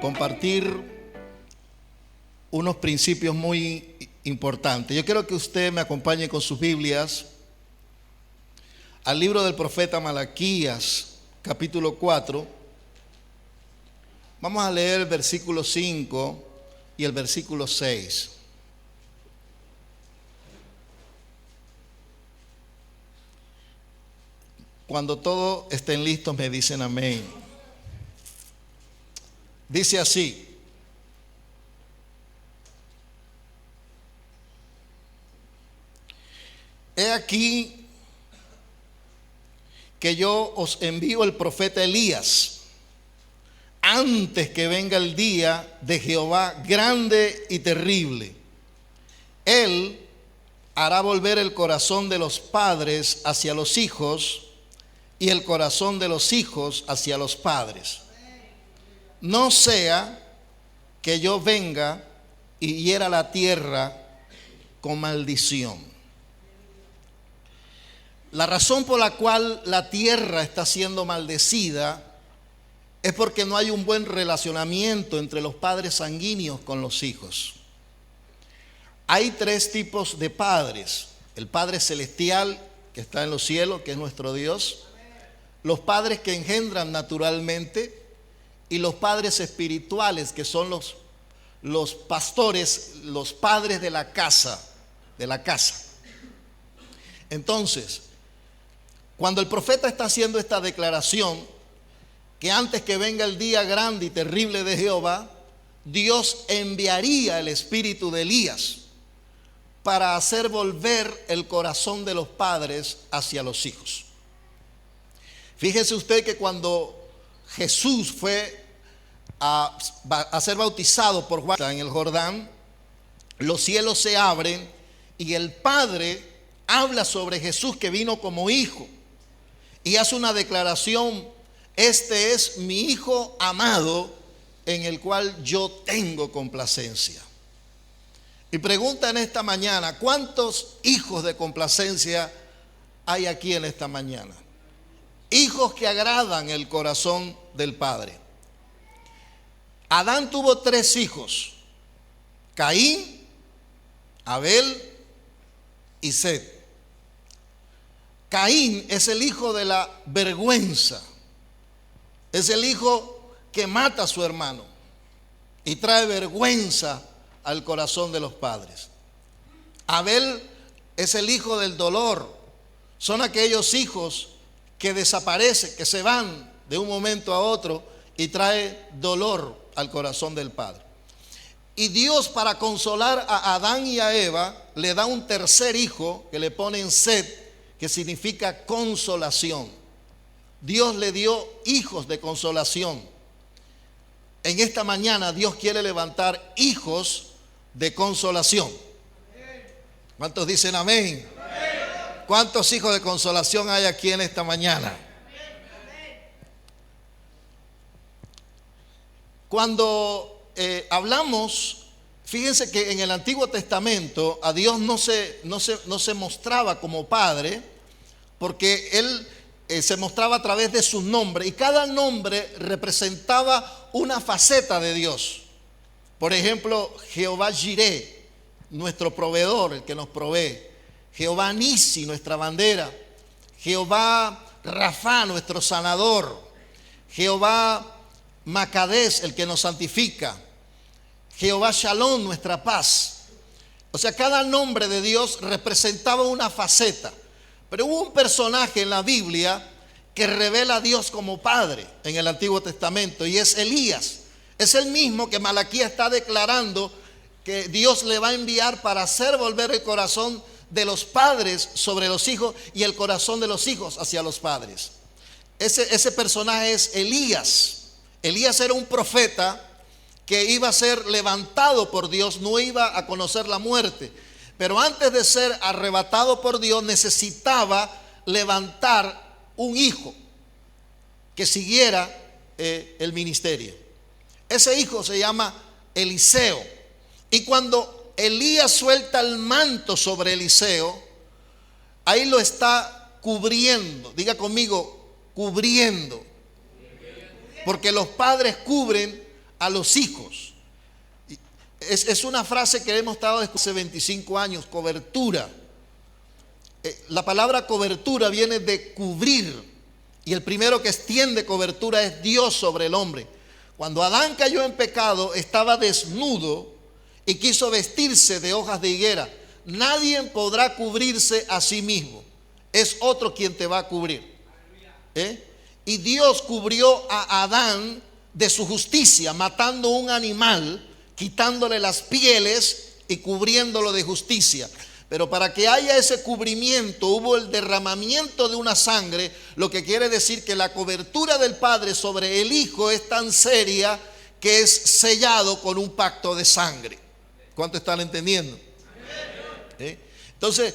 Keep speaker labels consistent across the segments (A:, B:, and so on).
A: compartir unos principios muy importantes. Yo quiero que usted me acompañe con sus Biblias al libro del profeta Malaquías, capítulo 4. Vamos a leer el versículo 5 y el versículo 6. Cuando todos estén listos me dicen amén. Dice así: he aquí que yo os envío el profeta Elías antes que venga el día de Jehová grande y terrible. Él hará volver el corazón de los padres hacia los hijos y el corazón de los hijos hacia los padres. No sea que yo venga y hiera la tierra con maldición. La razón por la cual la tierra está siendo maldecida es porque no hay un buen relacionamiento entre los padres sanguíneos con los hijos. Hay tres tipos de padres: el Padre Celestial, que está en los cielos, que es nuestro Dios; los padres que engendran naturalmente; y los padres espirituales, que son los pastores, los padres de la casa, Entonces, cuando el profeta está haciendo esta declaración, que antes que venga el día grande y terrible de Jehová, Dios enviaría el espíritu de Elías para hacer volver el corazón de los padres hacia los hijos. Fíjese usted que cuando Jesús fue a ser bautizado por Juan en el Jordán, los cielos se abren y el Padre habla sobre Jesús, que vino como hijo, y hace una declaración: este es mi Hijo amado, en el cual yo tengo complacencia. Y pregunta en esta mañana: ¿cuántos hijos de complacencia hay aquí en esta mañana? Hijos que agradan el corazón del Padre. Adán tuvo 3 hijos: Caín, Abel y Set. Caín es el hijo de la vergüenza, es el hijo que mata a su hermano y trae vergüenza al corazón de los padres. Abel es el hijo del dolor, son aquellos hijos que desaparecen, que se van de un momento a otro y trae dolor al corazón del padre. Y Dios, para consolar a Adán y a Eva, le da un tercer hijo que le ponen Set, que significa consolación. Dios le dio hijos de consolación. En esta mañana Dios quiere levantar hijos de consolación. ¿Cuántos dicen amén? ¿Cuántos hijos de consolación hay aquí en esta mañana? Cuando hablamos, fíjense que en el Antiguo Testamento a Dios no se mostraba como Padre, porque Él se mostraba a través de sus nombres, y cada nombre representaba una faceta de Dios. Por ejemplo, Jehová Jireh, nuestro proveedor, el que nos provee; Jehová Nisi, nuestra bandera; Jehová Rafa, nuestro sanador; Jehová Macadés, el que nos santifica; Jehová Shalom, nuestra paz. O sea, cada nombre de Dios representaba una faceta. Pero hubo un personaje en la Biblia que revela a Dios como Padre en el Antiguo Testamento, y es Elías. Es el mismo que Malaquías está declarando que Dios le va a enviar para hacer volver el corazón de los padres sobre los hijos y el corazón de los hijos hacia los padres. Ese personaje es Elías. Elías era un profeta que iba a ser levantado por Dios, no iba a conocer la muerte, pero antes de ser arrebatado por Dios necesitaba levantar un hijo que siguiera el ministerio. Ese hijo se llama Eliseo. Y cuando Elías suelta el manto sobre Eliseo, ahí lo está cubriendo. Diga conmigo: cubriendo. Porque los padres cubren a los hijos. Es una frase que hemos estado hace 25 años, cobertura. La palabra cobertura viene de cubrir, y el primero que extiende cobertura es Dios sobre el hombre. Cuando Adán cayó en pecado, estaba desnudo y quiso vestirse de hojas de higuera. Nadie podrá cubrirse a sí mismo, es otro quien te va a cubrir. Y Dios cubrió a Adán de su justicia, matando un animal, quitándole las pieles y cubriéndolo de justicia. Pero para que haya ese cubrimiento hubo el derramamiento de una sangre, lo que quiere decir que la cobertura del Padre sobre el Hijo es tan seria que es sellado con un pacto de sangre. ¿Cuánto están entendiendo? Entonces,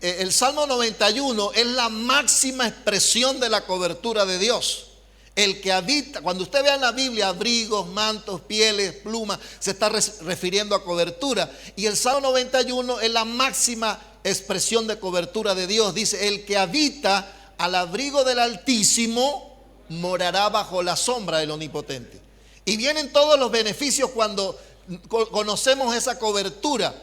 A: el Salmo 91 es la máxima expresión de la cobertura de Dios. El que habita, cuando usted vea en la Biblia abrigos, mantos, pieles, plumas, se está refiriendo a cobertura. Y el Salmo 91 es la máxima expresión de cobertura de Dios. Dice, el que habita al abrigo del Altísimo morará bajo la sombra del Omnipotente. Y vienen todos los beneficios cuando conocemos esa cobertura.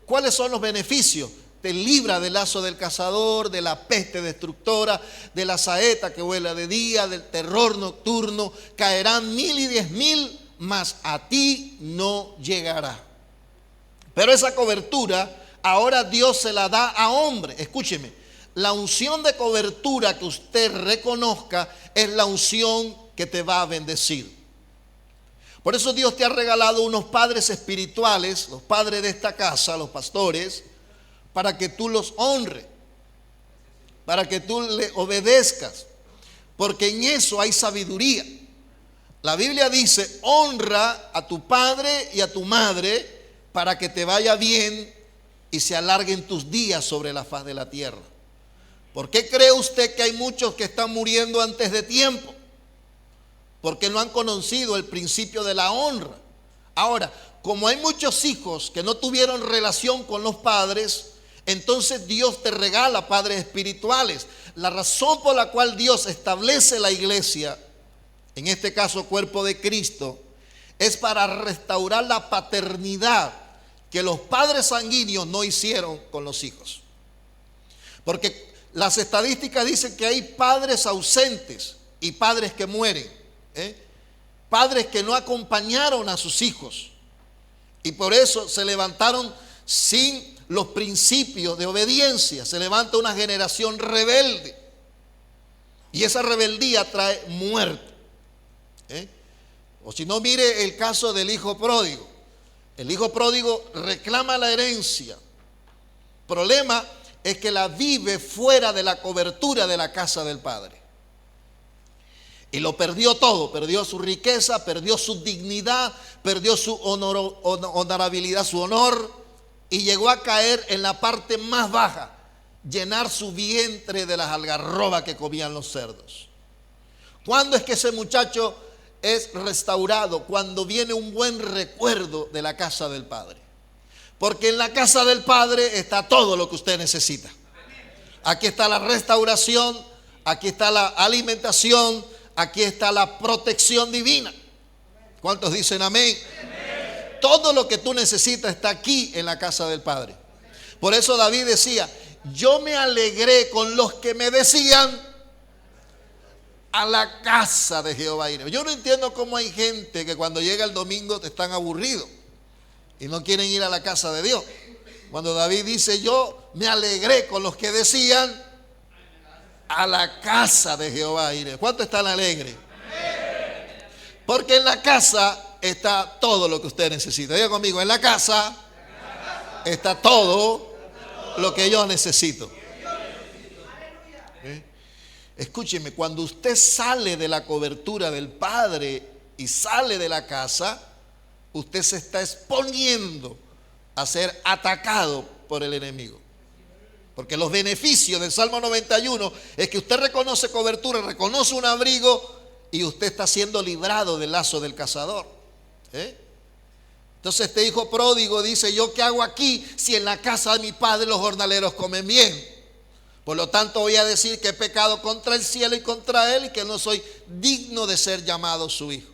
A: ¿Cuáles son los beneficios? Te libra del lazo del cazador, de la peste destructora, de la saeta que vuela de día, del terror nocturno. Caerán 1000 y 10,000, mas a ti no llegará. Pero esa cobertura ahora Dios se la da a hombre. Escúcheme, la unción de cobertura que usted reconozca es la unción que te va a bendecir. Por eso Dios te ha regalado unos padres espirituales, los padres de esta casa, los pastores, para que tú los honres, para que tú le obedezcas, porque en eso hay sabiduría. La Biblia dice, honra a tu padre y a tu madre para que te vaya bien y se alarguen tus días sobre la faz de la tierra. ¿Por qué cree usted que hay muchos que están muriendo antes de tiempo? Porque no han conocido el principio de la honra. Ahora, como hay muchos hijos que no tuvieron relación con los padres, entonces Dios te regala padres espirituales. La razón por la cual Dios establece la iglesia, en este caso cuerpo de Cristo, es para restaurar la paternidad que los padres sanguíneos no hicieron con los hijos. Porque las estadísticas dicen que hay padres ausentes y padres que mueren, padres que no acompañaron a sus hijos, y por eso se levantaron sin los principios de obediencia. Se levanta una generación rebelde, y esa rebeldía trae muerte. O si no, mire el caso del hijo pródigo. El hijo pródigo reclama la herencia. El problema es que la vive fuera de la cobertura de la casa del padre, y lo perdió todo. Perdió su riqueza, perdió su dignidad, perdió su honorabilidad, su honor, y llegó a caer en la parte más baja, llenar su vientre de las algarrobas que comían los cerdos. ¿Cuándo es que ese muchacho es restaurado? Cuando viene un buen recuerdo de la casa del Padre. Porque en la casa del Padre está todo lo que usted necesita. Aquí está la restauración, aquí está la alimentación, aquí está la protección divina. ¿Cuántos dicen amén? Todo lo que tú necesitas está aquí en la casa del Padre. Por eso David decía, yo me alegré con los que me decían, a la casa de Jehová iré. Yo no entiendo cómo hay gente que cuando llega el domingo están aburridos y no quieren ir a la casa de Dios. Cuando David dice, yo me alegré con los que decían, a la casa de Jehová iré. ¿Cuánto están alegres? Porque en la casa está todo lo que usted necesita. Diga conmigo, en la casa está todo lo que yo necesito. Escúcheme, cuando usted sale de la cobertura del Padre y sale de la casa, usted se está exponiendo a ser atacado por el enemigo. Porque los beneficios del Salmo 91 es que usted reconoce cobertura, reconoce un abrigo, y usted está siendo librado del lazo del cazador. Entonces este hijo pródigo dice, ¿yo qué hago aquí si en la casa de mi padre los jornaleros comen bien? Por lo tanto voy a decir que he pecado contra el cielo y contra él, y que no soy digno de ser llamado su hijo.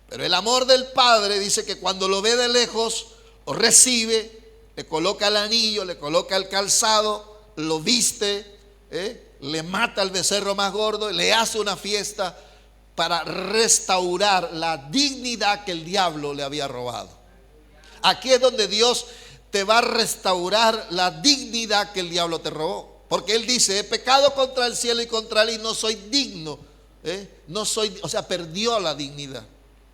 A: Pero el amor del Padre dice que cuando lo ve de lejos, lo recibe, le coloca el anillo, le coloca el calzado, lo viste, le mata al becerro más gordo, le hace una fiesta para restaurar la dignidad que el diablo le había robado. Aquí es donde Dios te va a restaurar la dignidad que el diablo te robó. Porque Él dice, he pecado contra el cielo y contra Él y no soy digno. No soy, o sea, perdió la dignidad.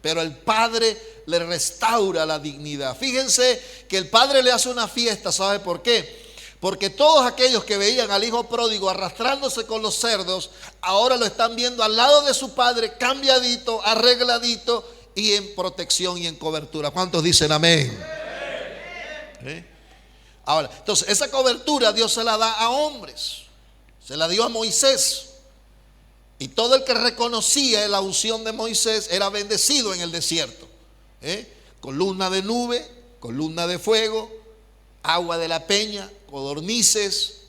A: Pero el Padre le restaura la dignidad. Fíjense que el Padre le hace una fiesta, ¿sabe por qué? Porque todos aquellos que veían al hijo pródigo arrastrándose con los cerdos, ahora lo están viendo al lado de su padre, cambiadito, arregladito y en protección y en cobertura. ¿Cuántos dicen amén? Ahora, entonces esa cobertura Dios se la da a hombres. Se la dio a Moisés. Y todo el que reconocía la unción de Moisés era bendecido en el desierto. Columna de nube, columna de fuego, agua de la peña, codornices.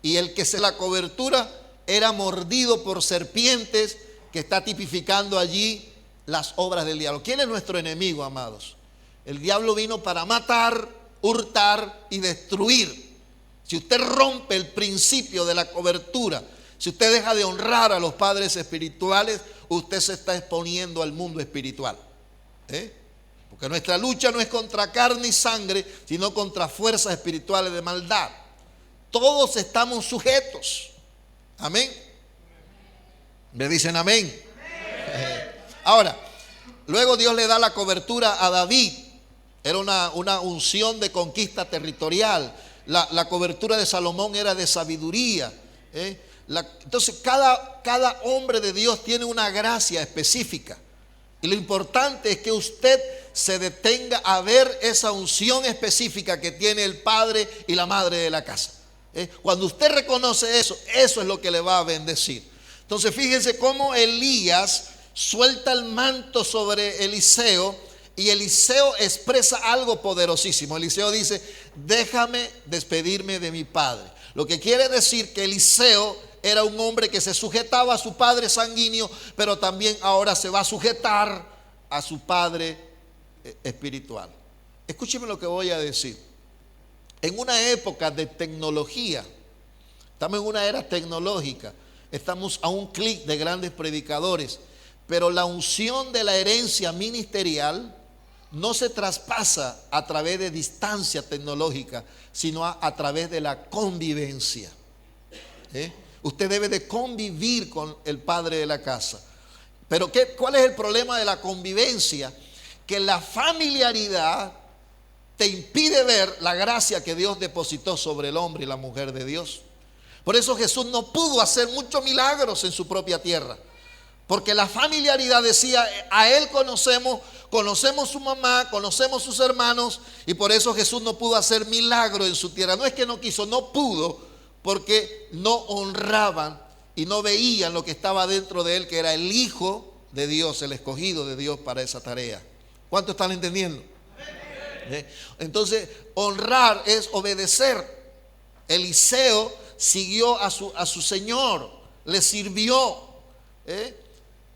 A: Y el que se la cobertura era mordido por serpientes, que está tipificando allí las obras del diablo. ¿Quién es nuestro enemigo, amados? El diablo vino para matar, hurtar y destruir. Si usted rompe el principio de la cobertura, si usted deja de honrar a los padres espirituales, usted se está exponiendo al mundo espiritual. Porque nuestra lucha no es contra carne y sangre, sino contra fuerzas espirituales de maldad. Todos estamos sujetos. Amén. ¿Me dicen amén? Ahora, luego Dios le da la cobertura a David. Era una unción de conquista territorial. La cobertura de Salomón era de sabiduría. Entonces cada hombre de Dios tiene una gracia específica. Y lo importante es que usted se detenga a ver esa unción específica que tiene el padre y la madre de la casa. Cuando usted reconoce eso, eso es lo que le va a bendecir. Entonces fíjense cómo Elías suelta el manto sobre Eliseo y Eliseo expresa algo poderosísimo. Eliseo dice, déjame despedirme de mi padre. Lo que quiere decir que Eliseo era un hombre que se sujetaba a su padre sanguíneo, pero también ahora se va a sujetar a su padre espiritual. Escúcheme lo que voy a decir. En una época de tecnología, estamos en una era tecnológica, estamos a un clic de grandes predicadores, pero la unción de la herencia ministerial no se traspasa a través de distancia tecnológica, sino a través de la convivencia. Usted debe de convivir con el padre de la casa. Pero ¿cuál es el problema de la convivencia? Que la familiaridad te impide ver la gracia que Dios depositó sobre el hombre y la mujer de Dios. Por eso Jesús no pudo hacer muchos milagros en su propia tierra. Porque la familiaridad decía, a él conocemos su mamá, conocemos sus hermanos, y por eso Jesús no pudo hacer milagro en su tierra. No es que no quiso, no pudo, porque no honraban y no veían lo que estaba dentro de él, que era el Hijo de Dios, el escogido de Dios para esa tarea. ¿Cuántos están entendiendo? Entonces, honrar es obedecer. Eliseo siguió a su Señor, le sirvió.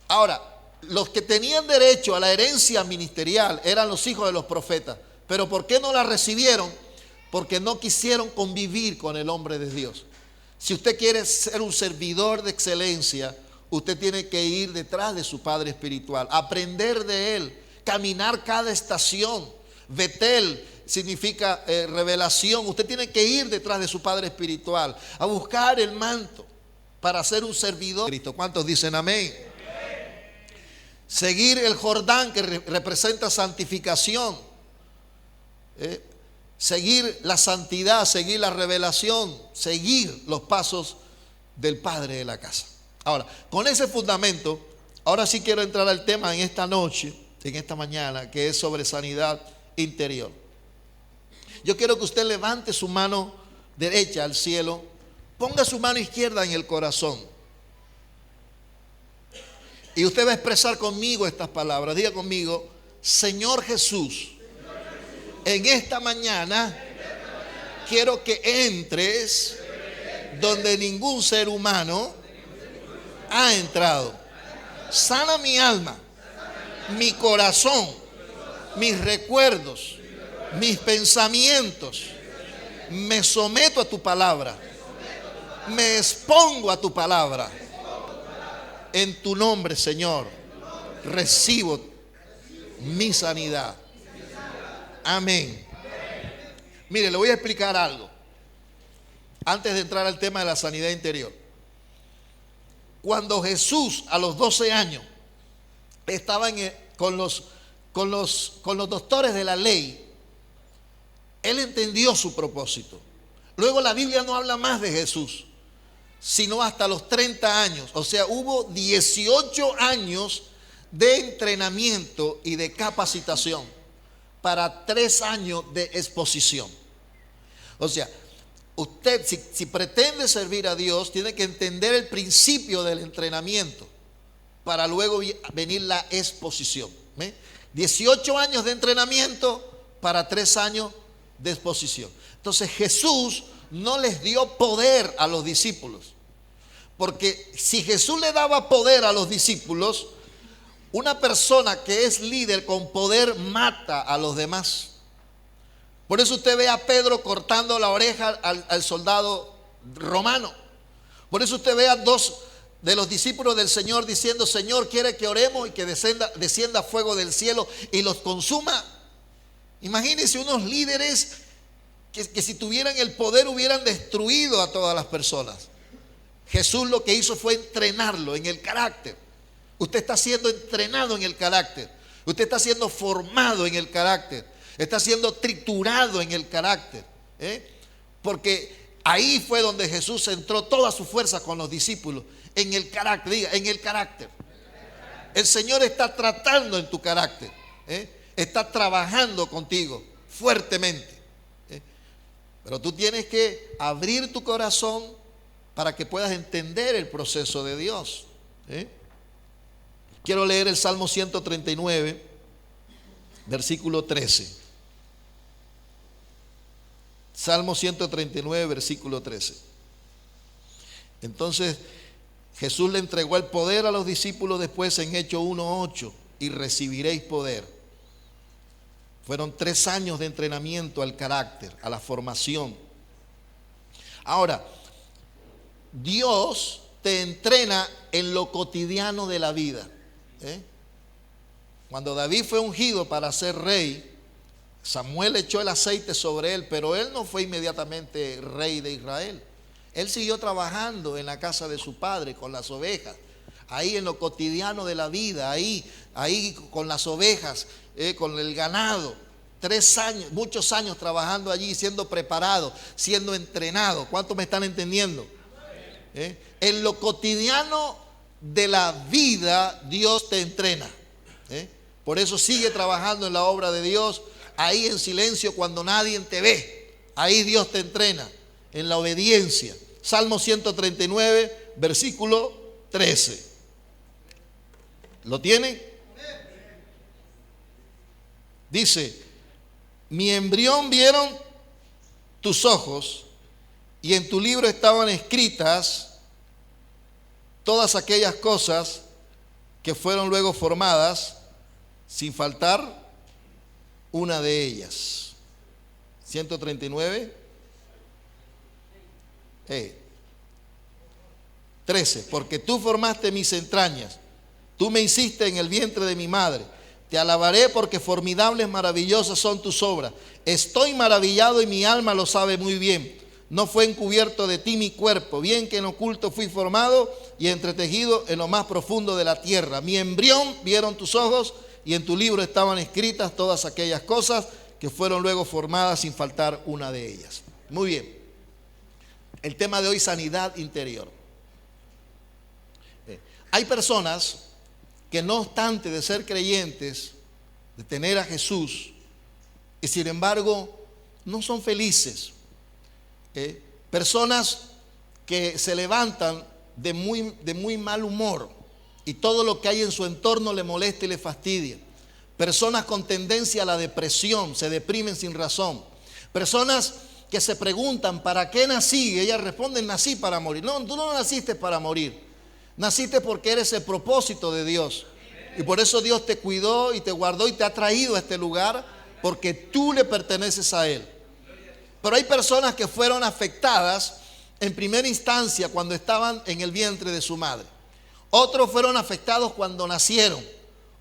A: Ahora, los que tenían derecho a la herencia ministerial eran los hijos de los profetas. Pero ¿por qué no la recibieron? Porque no quisieron convivir con el hombre de Dios. Si usted quiere ser un servidor de excelencia, usted tiene que ir detrás de su padre espiritual, aprender de él, caminar cada estación. Betel significa revelación. Usted tiene que ir detrás de su padre espiritual, a buscar el manto para ser un servidor de Cristo. ¿Cuántos dicen amén? Seguir el Jordán, que representa santificación. Seguir la santidad, seguir la revelación, seguir los pasos del padre de la casa. Ahora, con ese fundamento, ahora sí quiero entrar al tema en esta noche, en esta mañana, que es sobre sanidad interior. Yo quiero que usted levante su mano derecha al cielo, ponga su mano izquierda en el corazón. Y usted va a expresar conmigo estas palabras. Diga conmigo, Señor Jesús, en esta mañana quiero que entres donde ningún ser humano ha entrado. Sana mi alma, mi corazón, mis recuerdos, mis pensamientos. Me someto a tu palabra. Me expongo a tu palabra. En tu nombre, Señor, recibo mi sanidad. Amén. Mire, le voy a explicar algo antes de entrar al tema de la sanidad interior. Cuando Jesús a los 12 años estaba con los doctores de la ley, Él entendió su propósito. Luego la Biblia no habla más de Jesús, sino hasta los 30 años. O sea, hubo 18 años de entrenamiento y de capacitación para 3 años de exposición. O sea, usted si pretende servir a Dios, tiene que entender el principio del entrenamiento para luego venir la exposición. 18 años de entrenamiento para 3 años de exposición. Entonces Jesús no les dio poder a los discípulos, porque si Jesús le daba poder a los discípulos, una persona que es líder con poder mata a los demás. Por eso usted ve a Pedro cortando la oreja al soldado romano. Por eso usted ve a 2 de los discípulos del Señor diciendo: Señor, quiere que oremos y que descienda fuego del cielo y los consuma. Imagínense unos líderes que si tuvieran el poder hubieran destruido a todas las personas. Jesús lo que hizo fue entrenarlo en el carácter. Usted está siendo entrenado en el carácter. Usted está siendo formado en el carácter. Está siendo triturado en el carácter. Porque ahí fue donde Jesús centró toda su fuerza con los discípulos. En el carácter, diga, en el carácter. El Señor está tratando en tu carácter. Está trabajando contigo fuertemente. Pero tú tienes que abrir tu corazón para que puedas entender el proceso de Dios. Quiero leer el Salmo 139, versículo 13. Salmo 139, versículo 13. Entonces Jesús le entregó el poder a los discípulos después en Hechos 1:8, y recibiréis poder. Fueron 3 años de entrenamiento al carácter, a la formación. Ahora, Dios te entrena en lo cotidiano de la vida. Cuando David fue ungido para ser rey, Samuel echó el aceite sobre él, pero él no fue inmediatamente rey de Israel. Él siguió trabajando en la casa de su padre con las ovejas, ahí en lo cotidiano de la vida, ahí con las ovejas, con el ganado. 3 años, muchos años trabajando allí, siendo preparado, siendo entrenado. ¿Cuántos me están entendiendo? En lo cotidiano de la vida Dios te entrena. Por eso sigue trabajando en la obra de Dios, ahí en silencio cuando nadie te ve. Ahí Dios te entrena en la obediencia. Salmo 139, versículo 13. ¿Lo tienen? Dice: mi embrión vieron tus ojos, y en tu libro estaban escritas todas aquellas cosas que fueron luego formadas, sin faltar una de ellas. 139, 13. Porque tú formaste mis entrañas, tú me hiciste en el vientre de mi madre. Te alabaré porque formidables, maravillosas son tus obras. Estoy maravillado y mi alma lo sabe muy bien. No fue encubierto de ti mi cuerpo, bien que en oculto fui formado y entretejido en lo más profundo de la tierra. Mi embrión vieron tus ojos, y en tu libro estaban escritas todas aquellas cosas que fueron luego formadas, sin faltar una de ellas. Muy bien. El tema de hoy: sanidad interior. Hay personas que, no obstante de ser creyentes, de tener a Jesús, y sin embargo no son felices. Personas que se levantan de muy mal humor, y todo lo que hay en su entorno le molesta y le fastidia. Personas con tendencia a la depresión, se deprimen sin razón. Personas que se preguntan: ¿para qué nací? Y ellas responden: nací para morir. No, tú no naciste para morir. Naciste porque eres el propósito de Dios. Y por eso Dios te cuidó y te guardó y te ha traído a este lugar, porque tú le perteneces a Él. Pero hay personas que fueron afectadas en primera instancia cuando estaban en el vientre de su madre. Otros fueron afectados cuando nacieron,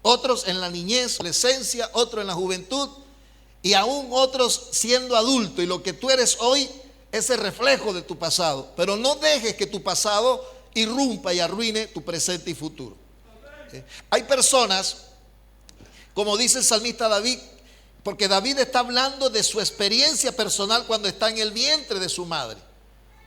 A: otros en la niñez, adolescencia, otros en la juventud y aún otros siendo adultos. Y lo que tú eres hoy es el reflejo de tu pasado. Pero no dejes que tu pasado irrumpa y arruine tu presente y futuro. Hay personas, como dice el salmista David, porque David está hablando de su experiencia personal cuando está en el vientre de su madre.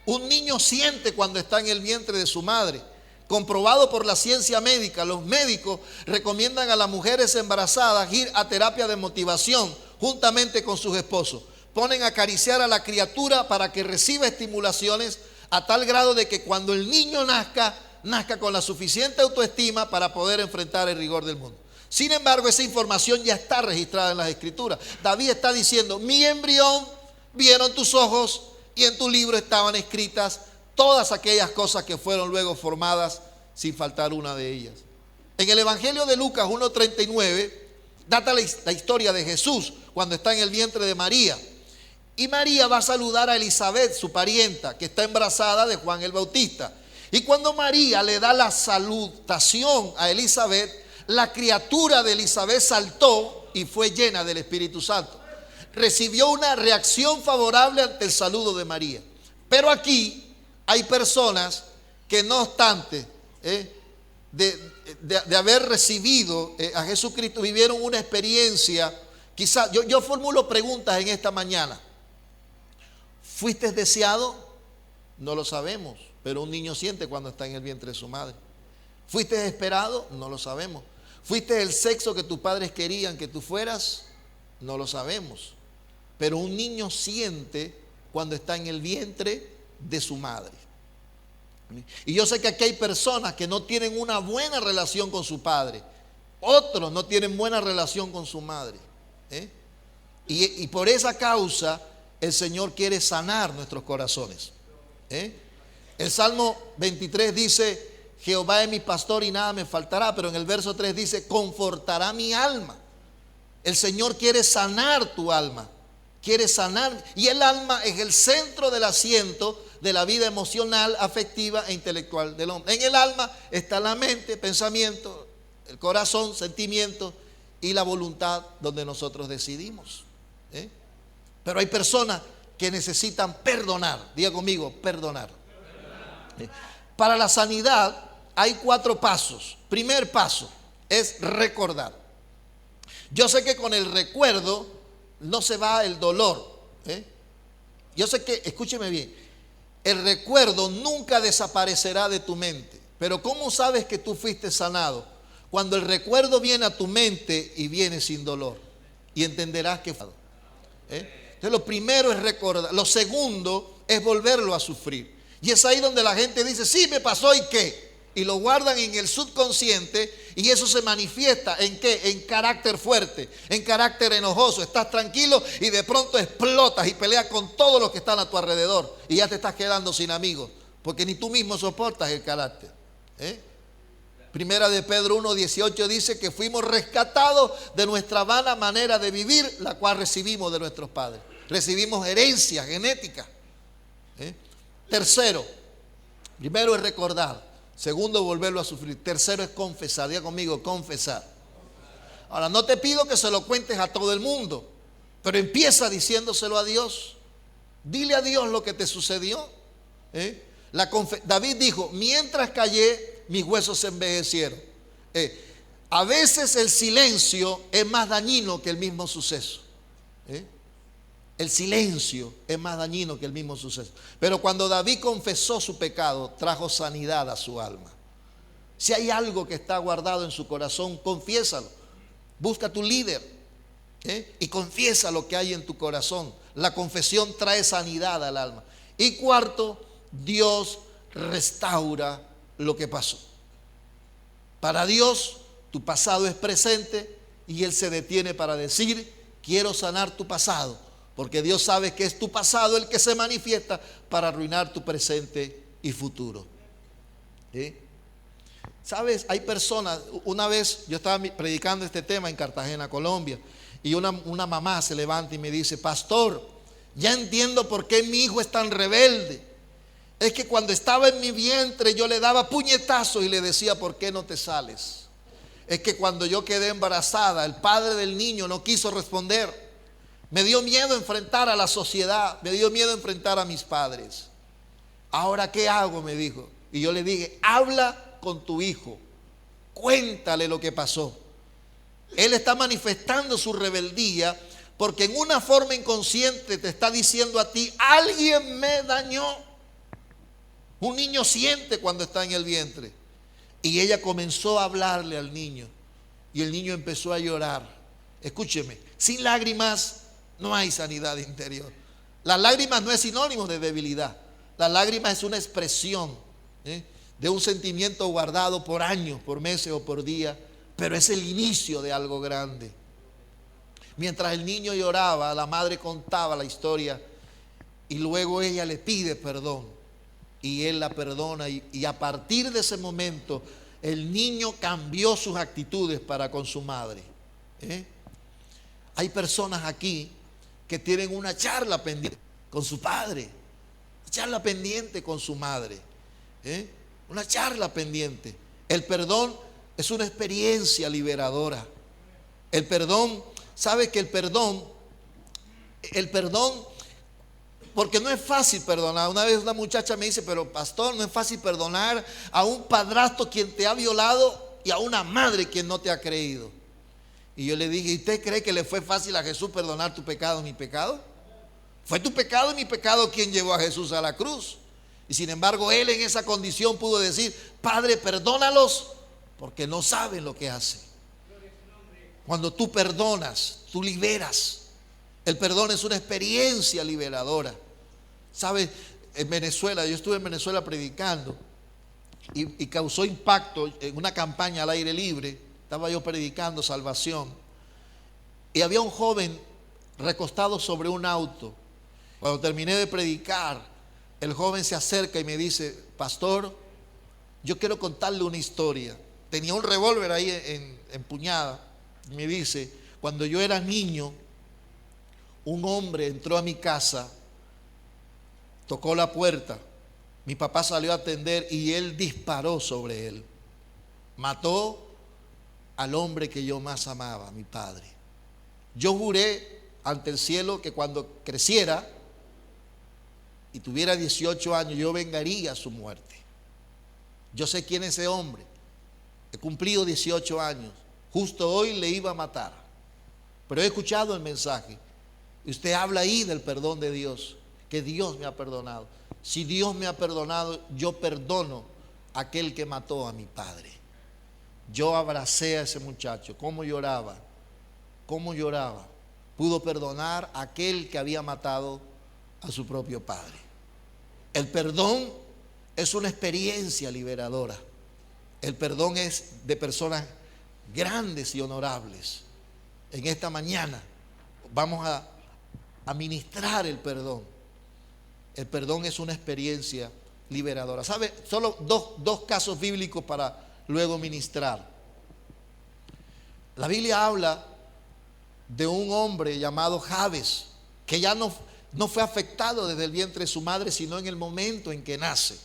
A: Un niño siente cuando está en el vientre de su madre. Comprobado por la ciencia médica, los médicos recomiendan a las mujeres embarazadas ir a terapia de motivación juntamente con sus esposos. Ponen a acariciar a la criatura para que reciba estimulaciones a tal grado de que cuando el niño nazca con la suficiente autoestima para poder enfrentar el rigor del mundo. Sin embargo, esa información ya está registrada en las Escrituras. David está diciendo: mi embrión vieron tus ojos y en tu libro estaban escritas todas aquellas cosas que fueron luego formadas, sin faltar una de ellas. En el Evangelio de Lucas 1:39 data la historia de Jesús cuando está en el vientre de María. Y María va a saludar a Elizabeth, su parienta, que está embarazada de Juan el Bautista. Y cuando María le da la salutación a Elizabeth, la criatura de Elizabeth saltó y fue llena del Espíritu Santo. Recibió una reacción favorable ante el saludo de María. Pero aquí hay personas que, no obstante de haber recibido a Jesucristo, vivieron una experiencia. Quizás yo formulo preguntas en esta mañana. ¿Fuiste deseado? No lo sabemos, pero un niño siente cuando está en el vientre de su madre. ¿Fuiste esperado? No lo sabemos. ¿Fuiste el sexo que tus padres querían que tú fueras? No lo sabemos. Pero un niño siente cuando está en el vientre de su madre. Y yo sé que aquí hay personas que no tienen una buena relación con su padre. Otros no tienen buena relación con su madre. Y por esa causa el Señor quiere sanar nuestros corazones. El Salmo 23 dice: Jehová es mi pastor y nada me faltará. Pero en el verso 3 dice: confortará mi alma. El Señor quiere sanar tu alma. Quiere sanar. Y el alma es el centro del asiento de la vida emocional, afectiva e intelectual del hombre. En el alma está la mente, pensamiento, el corazón, sentimiento y la voluntad, donde nosotros decidimos. Pero hay personas que necesitan perdonar. Diga conmigo: perdonar. Para la sanidad hay 4 pasos. Primer paso es recordar. Yo sé que con el recuerdo no se va el dolor. Yo sé que, escúcheme bien, el recuerdo nunca desaparecerá de tu mente. Pero ¿cómo sabes que tú fuiste sanado? Cuando el recuerdo viene a tu mente y viene sin dolor. Y entenderás que fue. Entonces lo primero es recordar. Lo segundo es volverlo a sufrir. Y es ahí donde la gente dice: sí, me pasó, ¿y qué? Y lo guardan en el subconsciente, y eso se manifiesta ¿en qué? En carácter fuerte, en carácter enojoso. Estás tranquilo y de pronto explotas y peleas con todos los que están a tu alrededor, y ya te estás quedando sin amigos, porque ni tú mismo soportas el carácter. Primera de Pedro 1:18 dice que fuimos rescatados de nuestra vana manera de vivir, la cual recibimos de nuestros padres. Recibimos herencia genética. Tercero, primero es recordar. Segundo, volverlo a sufrir. Tercero es confesar. Diga conmigo: confesar. Ahora, no te pido que se lo cuentes a todo el mundo, pero empieza diciéndoselo a Dios. Dile a Dios lo que te sucedió. David dijo: mientras callé, mis huesos se envejecieron. A veces el silencio es más dañino que el mismo suceso. El silencio es más dañino que el mismo suceso. Pero cuando David confesó su pecado, trajo sanidad a su alma. Si hay algo que está guardado en su corazón, confiésalo. Busca a tu líder y confiesa lo que hay en tu corazón. La confesión trae sanidad al alma. Y cuarto, Dios restaura lo que pasó. Para Dios, tu pasado es presente y Él se detiene para decir: quiero sanar tu pasado. Porque Dios sabe que es tu pasado el que se manifiesta para arruinar tu presente y futuro. ¿Sabes? Hay personas, una vez yo estaba predicando este tema en Cartagena, Colombia, y una mamá se levanta y me dice: pastor, ya entiendo por qué mi hijo es tan rebelde. Es que cuando estaba en mi vientre yo le daba puñetazos y le decía: ¿por qué no te sales? Es que cuando yo quedé embarazada, el padre del niño no quiso responder. Me dio miedo enfrentar a la sociedad, me dio miedo enfrentar a mis padres. ¿Ahora qué hago?, me dijo. Y yo le dije: habla con tu hijo, cuéntale lo que pasó. Él está manifestando su rebeldía porque en una forma inconsciente te está diciendo a ti: alguien me dañó. Un niño siente cuando está en el vientre. Y ella comenzó a hablarle al niño y el niño empezó a llorar. Escúcheme, sin lágrimas no hay sanidad interior. Las lágrimas no es sinónimo de debilidad. La lágrima es una expresión de un sentimiento guardado por años, por meses o por días, pero es el inicio de algo grande. Mientras el niño lloraba, la madre contaba la historia y luego ella le pide perdón y él la perdona, y a partir de ese momento el niño cambió sus actitudes para con su madre. Hay personas aquí que tienen una charla pendiente con su padre, una charla pendiente con su madre, una charla pendiente. El perdón es una experiencia liberadora. El perdón, ¿sabe que el perdón, porque no es fácil perdonar? Una vez una muchacha me dice: pero pastor, no es fácil perdonar a un padrastro quien te ha violado y a una madre quien no te ha creído. Y yo le dije: ¿y usted cree que le fue fácil a Jesús perdonar tu pecado, mi pecado? Fue tu pecado y mi pecado quien llevó a Jesús a la cruz. Y sin embargo él en esa condición pudo decir: Padre, perdónalos porque no saben lo que hacen. Cuando tú perdonas, tú liberas. El perdón es una experiencia liberadora. ¿Sabes? En Venezuela, yo estuve en Venezuela predicando y causó impacto en una campaña al aire libre. Estaba yo predicando salvación y había un joven recostado sobre un auto. Cuando terminé de predicar, el joven se acerca y me dice: pastor, yo quiero contarle una historia. Tenía un revólver ahí empuñada. Y me dice: cuando yo era niño, un hombre entró a mi casa, tocó la puerta, mi papá salió a atender y él disparó sobre él. Mató al hombre que yo más amaba, mi padre. Yo juré ante el cielo que cuando creciera y tuviera 18 años, yo vengaría su muerte. Yo sé quién es ese hombre. He cumplido 18 años. Justo hoy le iba a matar. Pero he escuchado el mensaje. Y usted habla ahí del perdón de Dios, que Dios me ha perdonado. Si Dios me ha perdonado, yo perdono a aquel que mató a mi padre. Yo abracé a ese muchacho. ¿Cómo lloraba? ¿Cómo lloraba? Pudo perdonar a aquel que había matado a su propio padre. El perdón es una experiencia liberadora. El perdón es de personas grandes y honorables. En esta mañana vamos a ministrar el perdón. El perdón es una experiencia liberadora. ¿Sabe? Solo dos casos bíblicos para luego ministrar. La Biblia habla de un hombre llamado Jabes, que ya no fue afectado desde el vientre de su madre, sino en el momento en que nace.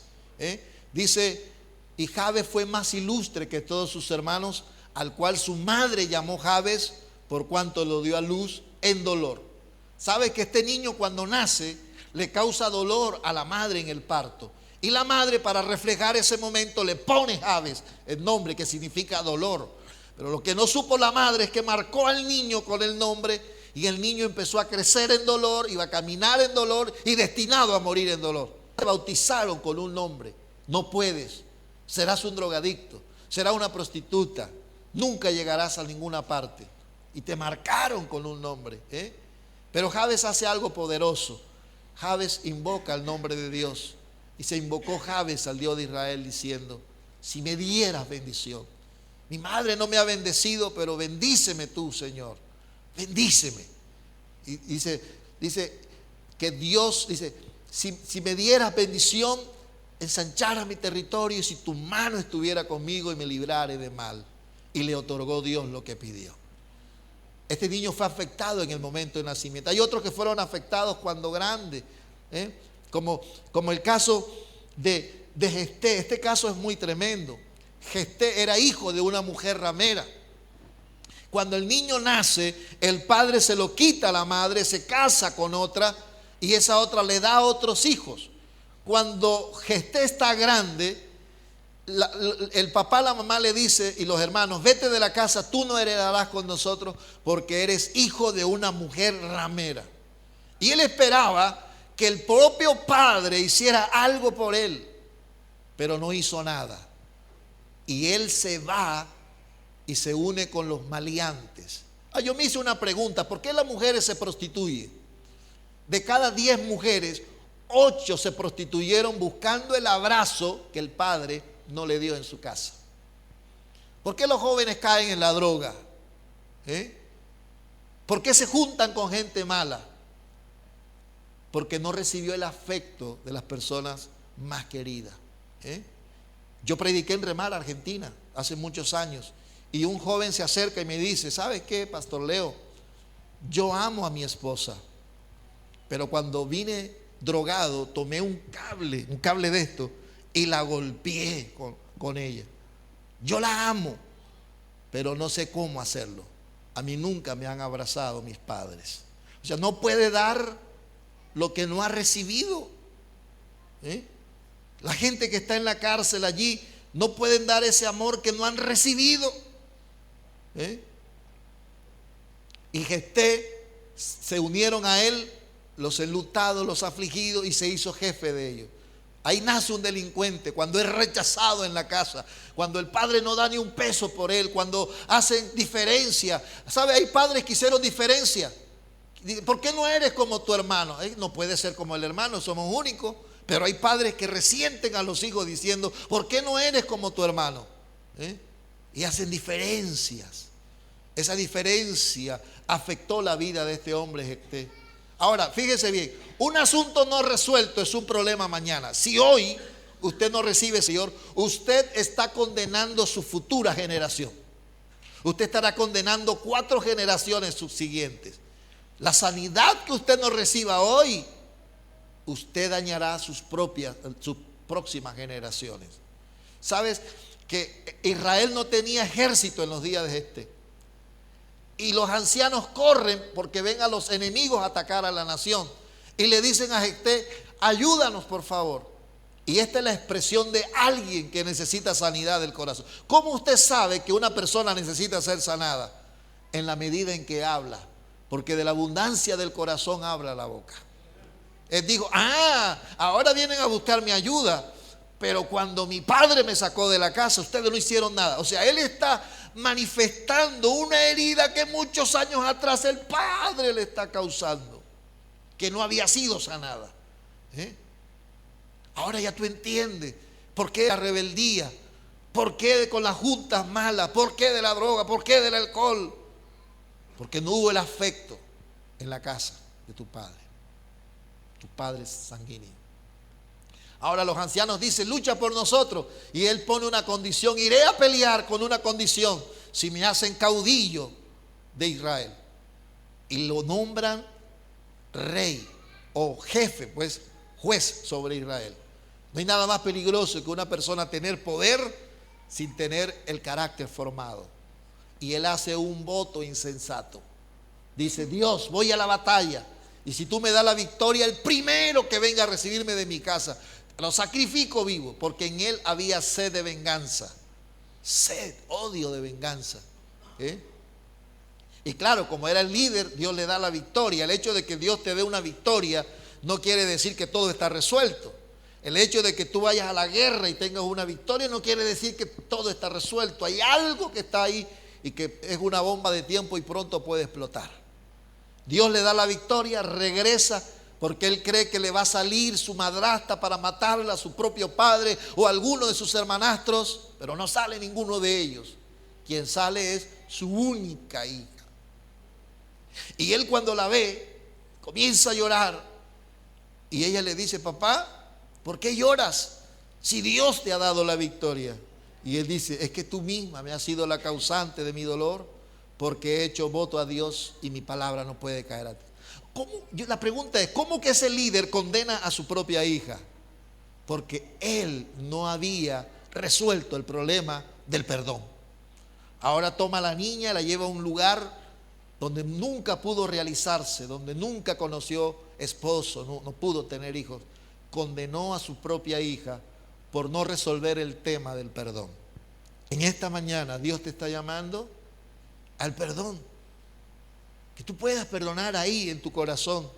A: Dice: y Jabes fue más ilustre que todos sus hermanos, al cual su madre llamó Jabes, por cuanto lo dio a luz en dolor. ¿Sabe que este niño cuando nace le causa dolor a la madre en el parto? Y la madre, para reflejar ese momento, le pone Jabes, el nombre que significa dolor. Pero lo que no supo la madre es que marcó al niño con el nombre, y el niño empezó a crecer en dolor, iba a caminar en dolor y destinado a morir en dolor. Te bautizaron con un nombre. No puedes. Serás un drogadicto, serás una prostituta, nunca llegarás a ninguna parte. Y te marcaron con un nombre. Pero Jabes hace algo poderoso. Jabes invoca el nombre de Dios. Y se invocó Jabes al Dios de Israel diciendo: si me dieras bendición. Mi madre no me ha bendecido, pero bendíceme tú, Señor. Bendíceme. Y dice que Dios, dice, si me dieras bendición, ensancharas mi territorio y si tu mano estuviera conmigo y me librare de mal. Y le otorgó Dios lo que pidió. Este niño fue afectado en el momento de nacimiento. Hay otros que fueron afectados cuando grandes, como el caso de Gesté. Este caso es muy tremendo. Gesté era hijo de una mujer ramera. Cuando el niño nace, el padre se lo quita a la madre, se casa con otra y esa otra le da a otros hijos. Cuando Gesté está grande, el papá a la mamá le dice y los hermanos: vete de la casa, tú no heredarás con nosotros porque eres hijo de una mujer ramera. Y él esperaba que el propio padre hiciera algo por él, pero no hizo nada. Y él se va y se une con los maleantes. Yo me hice una pregunta: ¿por qué las mujeres se prostituyen? De cada 10 mujeres, 8 se prostituyeron buscando el abrazo que el padre no le dio en su casa. ¿Por qué los jóvenes caen en la droga? ¿Por qué se juntan con gente mala? Porque no recibió el afecto de las personas más queridas. Yo prediqué en Remar, Argentina, hace muchos años, y un joven se acerca y me dice: ¿sabes qué, Pastor Leo? Yo amo a mi esposa, pero cuando vine drogado tomé un cable de esto y la golpeé con ella. Yo la amo, pero no sé cómo hacerlo. A mí nunca me han abrazado mis padres. O sea, no puede dar lo que no ha recibido. La gente que está en la cárcel allí no pueden dar ese amor que no han recibido. Y Gesté se unieron a él los enlutados, los afligidos, y se hizo jefe de ellos. Ahí nace un delincuente cuando es rechazado en la casa, cuando el padre no da ni un peso por él, cuando hacen diferencia. ¿Sabe? Hay padres que hicieron diferencia. ¿Por qué no eres como tu hermano? No puede ser como el hermano, somos únicos. Pero hay padres que resienten a los hijos diciendo: ¿por qué no eres como tu hermano? Y hacen diferencias. Esa diferencia afectó la vida de este hombre Gesté. Ahora, fíjese bien, un asunto no resuelto es un problema mañana. Si hoy usted no recibe, Señor, usted está condenando su futura generación. Usted estará condenando 4 generaciones subsiguientes. La sanidad que usted no reciba hoy, usted dañará sus próximas generaciones. ¿Sabes que Israel no tenía ejército en los días de Gesté? Y los ancianos corren porque ven a los enemigos atacar a la nación. Y le dicen a Gesté: ayúdanos por favor. Y esta es la expresión de alguien que necesita sanidad del corazón. ¿Cómo usted sabe que una persona necesita ser sanada? En la medida en que habla. Porque de la abundancia del corazón habla la boca. Él dijo: ahora vienen a buscar mi ayuda, pero cuando mi padre me sacó de la casa, ustedes no hicieron nada. O sea, él está manifestando una herida que muchos años atrás el padre le está causando, que no había sido sanada. Ahora ya tú entiendes por qué la rebeldía, por qué con las juntas malas, por qué de la droga, por qué del alcohol. Porque no hubo el afecto en la casa de tu padre sanguíneo. Ahora los ancianos dicen: lucha por nosotros. Y él pone una condición: iré a pelear con una condición, si me hacen caudillo de Israel. Y lo nombran rey o jefe, pues juez sobre Israel. No hay nada más peligroso que una persona tener poder sin tener el carácter formado. Y él hace un voto insensato. Dice: Dios, voy a la batalla, y si tú me das la victoria, el primero que venga a recibirme de mi casa, lo sacrifico vivo. Porque en él había sed de venganza. Sed, odio de venganza. Y claro, como era el líder, Dios le da la victoria. El hecho de que Dios te dé una victoria no quiere decir que todo está resuelto. El hecho de que tú vayas a la guerra y tengas una victoria no quiere decir que todo está resuelto. Hay algo que está ahí y que es una bomba de tiempo y pronto puede explotar. Dios le da la victoria, regresa porque él cree que le va a salir su madrastra para matarla, a su propio padre o a alguno de sus hermanastros, pero no sale ninguno de ellos. Quien sale es su única hija. Y él, cuando la ve, comienza a llorar y ella le dice: papá, ¿por qué lloras? Si Dios te ha dado la victoria. Y él dice, es que tú misma me has sido la causante de mi dolor, porque he hecho voto a Dios y mi palabra no puede caer a ti. La pregunta es, ¿cómo que ese líder condena a su propia hija? Porque él no había resuelto el problema del perdón. Ahora toma a la niña y la lleva a un lugar donde nunca pudo realizarse, donde nunca conoció esposo, no pudo tener hijos. Condenó a su propia hija por no resolver el tema del perdón. En esta mañana Dios te está llamando al perdón. Que tú puedas perdonar ahí en tu corazón.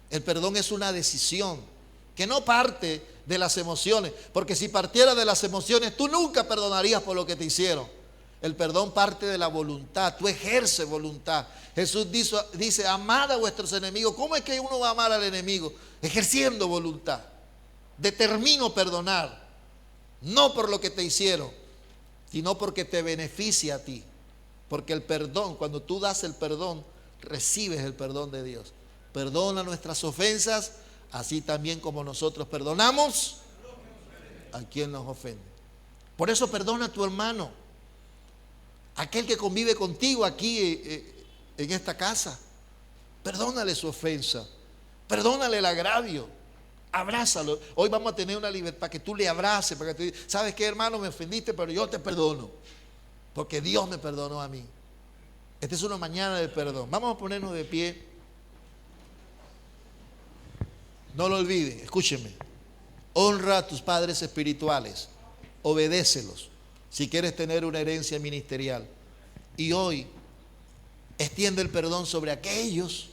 A: El perdón es una decisión que no parte de las emociones, porque si partiera de las emociones, tú nunca perdonarías por lo que te hicieron. El perdón parte de la voluntad, tú ejerces voluntad. Jesús dice, amad a vuestros enemigos. ¿Cómo es que uno va a amar al enemigo? Ejerciendo voluntad. Determino perdonar, no por lo que te hicieron, sino porque te beneficia a ti. Porque el perdón, cuando tú das el perdón, recibes el perdón de Dios. Perdona nuestras ofensas, así también como nosotros perdonamos a quien nos ofende. Por eso perdona a tu hermano, aquel que convive contigo aquí en esta casa. Perdónale su ofensa, perdónale el agravio, abrázalo. Hoy vamos a tener una libertad para que tú le abraces, para que tú digas, ¿sabes qué, hermano? Me ofendiste, pero yo te perdono, porque Dios me perdonó a mí. Esta es una mañana de perdón. Vamos a ponernos de pie. No lo olviden, escúchenme. Honra a tus padres espirituales, obedécelos si quieres tener una herencia ministerial. Y hoy extiende el perdón sobre aquellos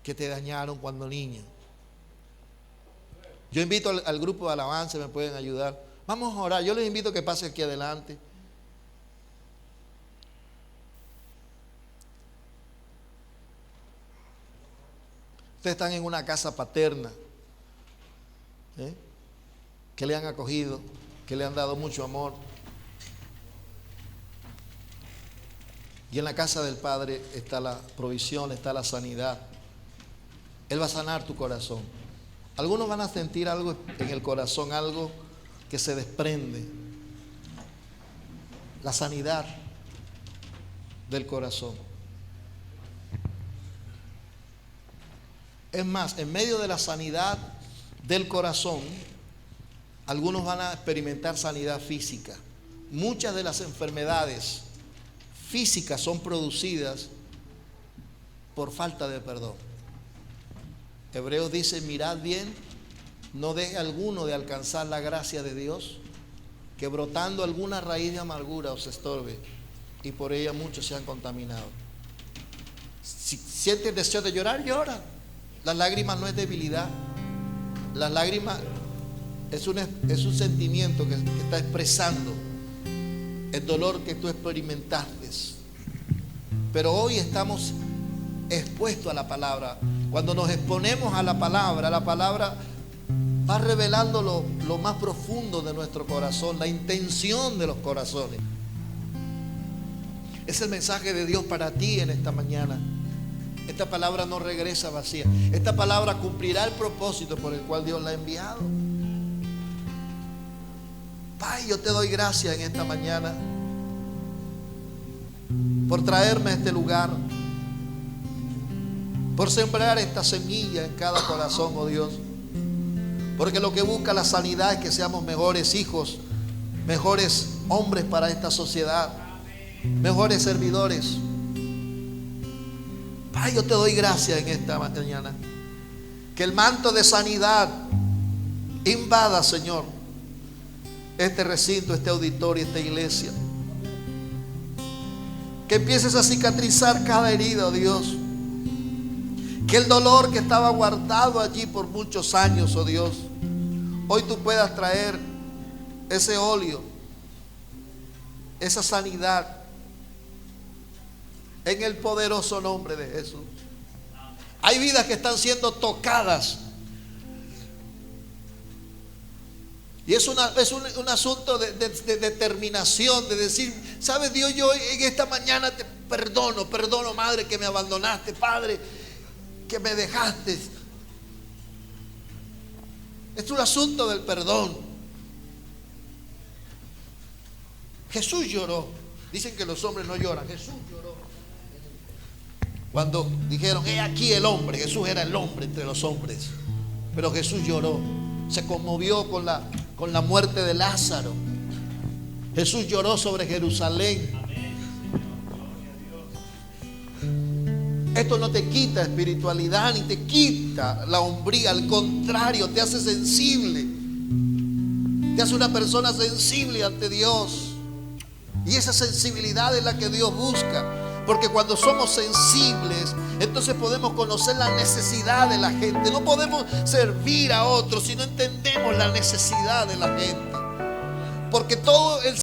A: que te dañaron cuando niño. Yo invito al grupo de alabanza, me pueden ayudar. Vamos a orar. Yo les invito a que pasen aquí adelante. Ustedes están en una casa paterna, que le han acogido, que le han dado mucho amor. Y en la casa del Padre está la provisión, está la sanidad. Él va a sanar tu corazón. Algunos van a sentir algo en el corazón, algo que se desprende. La sanidad del corazón. Es más, en medio de la sanidad del corazón, algunos van a experimentar sanidad física. Muchas de las enfermedades físicas son producidas por falta de perdón. Hebreos dice, mirad bien, no deje alguno de alcanzar la gracia de Dios, que brotando alguna raíz de amargura os estorbe, y por ella muchos se han contaminado. Si sientes deseo de llorar, llora. Las lágrimas no es debilidad. Las lágrimas es un sentimiento que está expresando el dolor que tú experimentaste. Pero hoy estamos expuestos a la palabra. Cuando nos exponemos a la palabra va revelando lo más profundo de nuestro corazón, la intención de los corazones. Es el mensaje de Dios para ti en esta mañana. Esta palabra no regresa vacía. Esta palabra cumplirá el propósito por el cual Dios la ha enviado. Pai, yo te doy gracias en esta mañana por traerme a este lugar, por sembrar esta semilla en cada corazón, oh Dios. Porque lo que busca la sanidad es que seamos mejores hijos, mejores hombres para esta sociedad, mejores servidores. Pai, yo te doy gracias en esta mañana. Que el manto de sanidad invada, Señor, este recinto, este auditorio, esta iglesia. Que empieces a cicatrizar cada herida, oh Dios. Que el dolor que estaba guardado allí por muchos años, oh Dios, hoy tú puedas traer ese óleo, esa sanidad, en el poderoso nombre de Jesús. Hay vidas que están siendo tocadas. Y es un asunto de determinación, de decir, ¿sabes Dios? Yo en esta mañana te perdono, madre, que me abandonaste, padre, que me dejaste. Es un asunto del perdón. Jesús lloró. Dicen que los hombres no lloran. Jesús lloró. Cuando dijeron, he aquí el hombre. Jesús era el hombre entre los hombres. Pero Jesús lloró. Se conmovió con la muerte de Lázaro. Jesús lloró sobre Jerusalén. Esto no te quita espiritualidad ni te quita la hombría. Al contrario, te hace sensible. Te hace una persona sensible ante Dios. Y esa sensibilidad es la que Dios busca. Porque cuando somos sensibles, entonces podemos conocer la necesidad de la gente. No podemos servir a otros si no entendemos la necesidad de la gente. Porque todo el